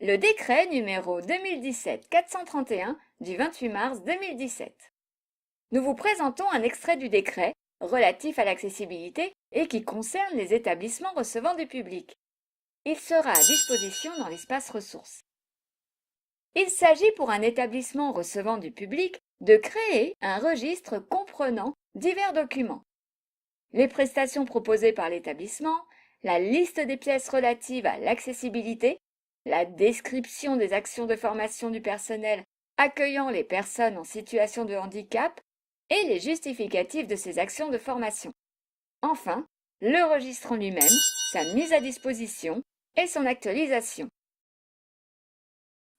Le décret numéro 2017-431 du 28 mars 2017. Nous vous présentons un extrait du décret relatif à l'accessibilité et qui concerne les établissements recevant du public. Il sera à disposition dans l'espace ressources. Il s'agit pour un établissement recevant du public de créer un registre comprenant divers documents. Les prestations proposées par l'établissement, la liste des pièces relatives à l'accessibilité, la description des actions de formation du personnel accueillant les personnes en situation de handicap et les justificatifs de ces actions de formation. Enfin, le registre en lui-même, sa mise à disposition et son actualisation.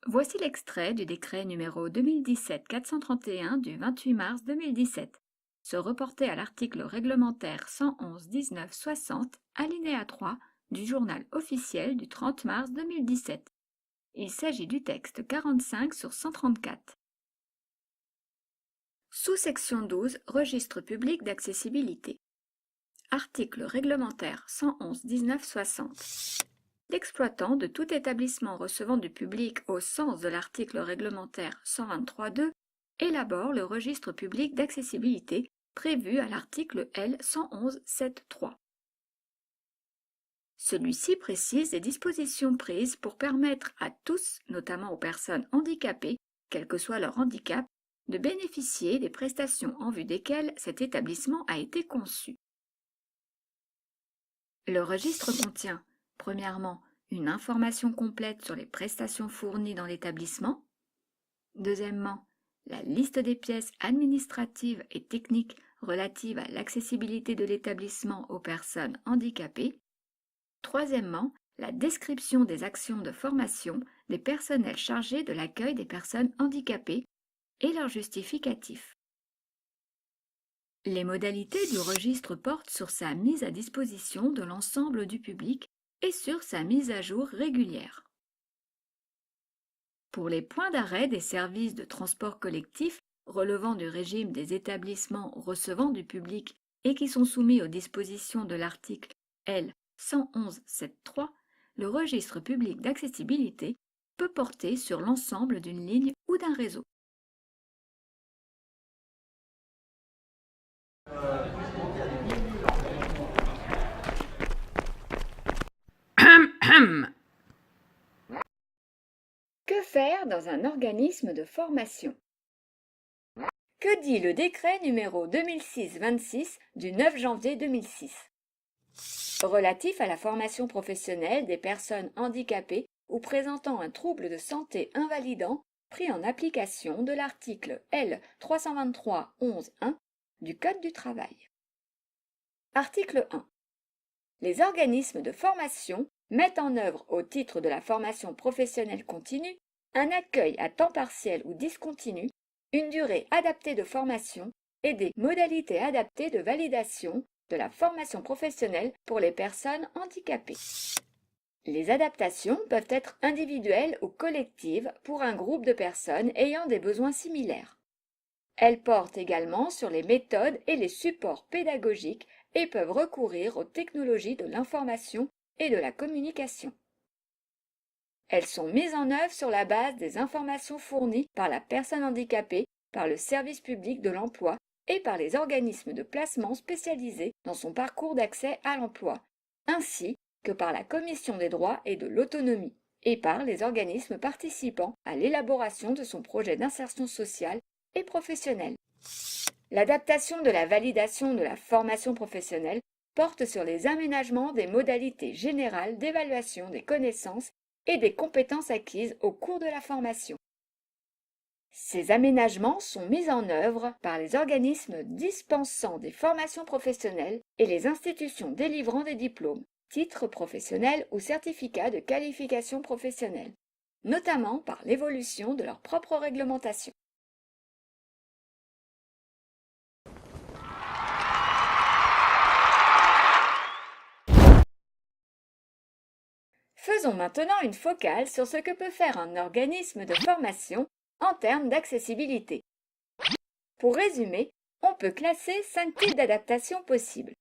Voici l'extrait du décret numéro 2017-431 du 28 mars 2017. Se reporter à l'article réglementaire 111-19-60, alinéa 3 du journal officiel du 30 mars 2017. Il s'agit du texte 45 sur 134. Sous-section 12, Registre public d'accessibilité. Article réglementaire 111-19-60. L'exploitant de tout établissement recevant du public au sens de l'article réglementaire 123.2 élabore le registre public d'accessibilité prévu à l'article L. 111.7.3. Celui-ci précise les dispositions prises pour permettre à tous, notamment aux personnes handicapées, quel que soit leur handicap, de bénéficier des prestations en vue desquelles cet établissement a été conçu. Le registre contient, premièrement, une information complète sur les prestations fournies dans l'établissement. Deuxièmement, la liste des pièces administratives et techniques relatives à l'accessibilité de l'établissement aux personnes handicapées. Troisièmement, la description des actions de formation des personnels chargés de l'accueil des personnes handicapées et leurs justificatifs. Les modalités du registre portent sur sa mise à disposition de l'ensemble du public et sur sa mise à jour régulière. Pour les points d'arrêt des services de transport collectif relevant du régime des établissements recevant du public et qui sont soumis aux dispositions de l'article L. 111.7.3, le registre public d'accessibilité peut porter sur l'ensemble d'une ligne ou d'un réseau. Que faire dans un organisme de formation? Que dit le décret numéro 2006-26 du 9 janvier 2006 relatif à la formation professionnelle des personnes handicapées ou présentant un trouble de santé invalidant pris en application de l'article L. 323-11-1 du Code du travail. Article 1. Les organismes de formation mettent en œuvre au titre de la formation professionnelle continue un accueil à temps partiel ou discontinu, une durée adaptée de formation et des modalités adaptées de validation de la formation professionnelle pour les personnes handicapées. Les adaptations peuvent être individuelles ou collectives pour un groupe de personnes ayant des besoins similaires. Elles portent également sur les méthodes et les supports pédagogiques et peuvent recourir aux technologies de l'information et de la communication. Elles sont mises en œuvre sur la base des informations fournies par la personne handicapée, par le service public de l'emploi et par les organismes de placement spécialisés dans son parcours d'accès à l'emploi, ainsi que par la Commission des droits et de l'autonomie, et par les organismes participant à l'élaboration de son projet d'insertion sociale et professionnelle. L'adaptation de la validation de la formation professionnelle porte sur les aménagements des modalités générales d'évaluation des connaissances et des compétences acquises au cours de la formation. Ces aménagements sont mis en œuvre par les organismes dispensant des formations professionnelles et les institutions délivrant des diplômes, titres professionnels ou certificats de qualification professionnelle, notamment par l'évolution de leur propre réglementation. Faisons maintenant une focale sur ce que peut faire un organisme de formation en termes d'accessibilité. Pour résumer, on peut classer 5 types d'adaptations possibles.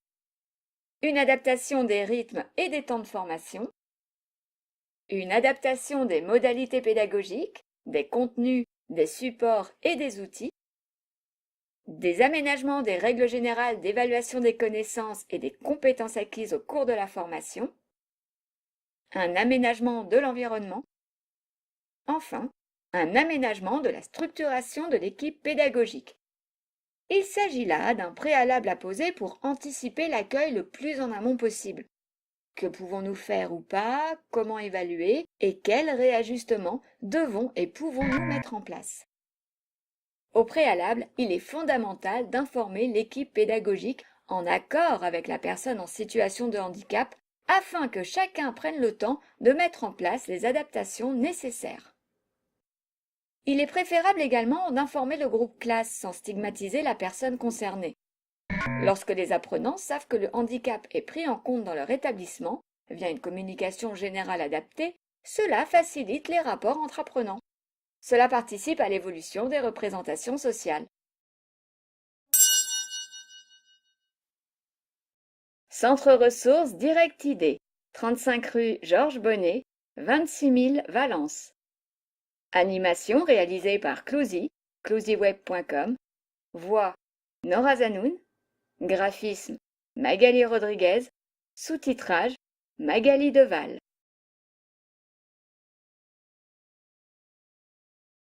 Une adaptation des rythmes et des temps de formation, une adaptation des modalités pédagogiques, des contenus, des supports et des outils, des aménagements des règles générales d'évaluation des connaissances et des compétences acquises au cours de la formation, un aménagement de l'environnement, enfin, un aménagement de la structuration de l'équipe pédagogique. Il s'agit là d'un préalable à poser pour anticiper l'accueil le plus en amont possible. Que pouvons-nous faire ou pas, comment évaluer et quels réajustements devons et pouvons-nous mettre en place? Au préalable, il est fondamental d'informer l'équipe pédagogique en accord avec la personne en situation de handicap afin que chacun prenne le temps de mettre en place les adaptations nécessaires. Il est préférable également d'informer le groupe classe sans stigmatiser la personne concernée. Lorsque les apprenants savent que le handicap est pris en compte dans leur établissement, via une communication générale adaptée, cela facilite les rapports entre apprenants. Cela participe à l'évolution des représentations sociales. Centre ressources DirectID, 35 rue Georges Bonnet, 26 000 Valence. Animation réalisée par Clouzy, clouzyweb.com. Voix Nora Zanoun. Graphisme Magali Rodriguez. Sous-titrage Magali Deval.